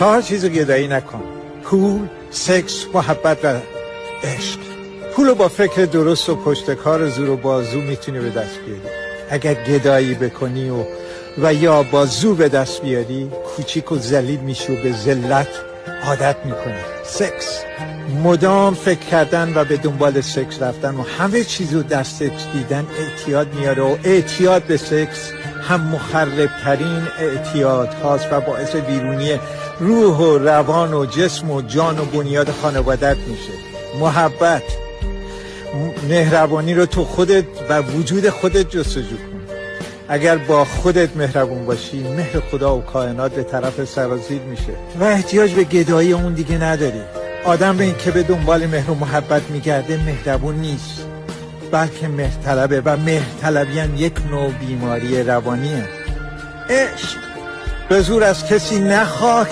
4 چیزو گدایی نکن: پول، سکس، محبت و عشق. پولو با فکر درست و پشتکار و زور و بازو میتونی به دست بیاری. اگر گدایی بکنی و یا با زور به دست بیاری، کوچیک و ذلیل میشی و به ذلت عادت میکنی. سکس، مدام فکر کردن و به دنبال سکس رفتن و همه چیزو در سکس دیدن اعتیاد میاره و اعتیاد به سکس هم مخربترین اعتیاد هاست و باعث ویرونی روح و روان و جسم و جان و بنیاد خانوادت میشه. محبت، مهربانی رو تو خودت و وجود خودت جستجو کن. اگر با خودت مهربون باشی، مهر خدا و کائنات به طرف سرازیر میشه و احتیاج به گدایی اون دیگه نداری. آدم به این که به دنبال مهر و محبت میگرده مهربون نیست، بلکه مهرطلبه و مهرطلبی هم یک نوع بیماری روانیه. عشق، به زور از کسی نخواه